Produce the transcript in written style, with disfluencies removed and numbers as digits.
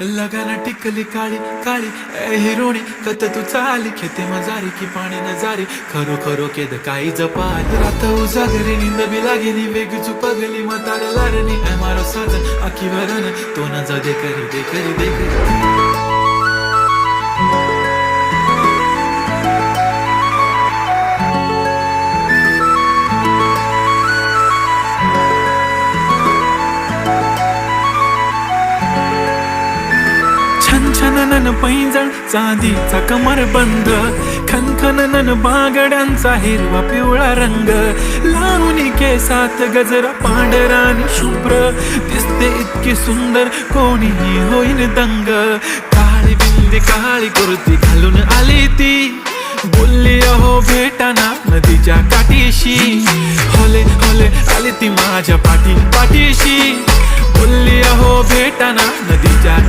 लगाना टिकली काळी काळी ए हिरोणी कत तू चाली खेते मजारी की पाणी नजारी खरो खरो केद काही जपाल रात उजागरी निंद बी लागेली वेग चुपगली म्हाताऱ्या लारणी ए मारो साजन आखी वरण तो न जा दे करी छन छननन पैंजण चांदीचा कमर बंद खनखननन बागड्यांचा हिरवा पिवळा रंग लावणी केसात गजरा पांढरा आणि शुभ्र दिसते इतकी सुंदर कोणीही होईन दंग काळी बिल्ली काळी कुर्ती घालून आली ती बोलली अहो भेटाना नदीच्या काठीशी होले होले आली ती माझ्या पाठीशी बोलली अहो भेटाना नदीच्या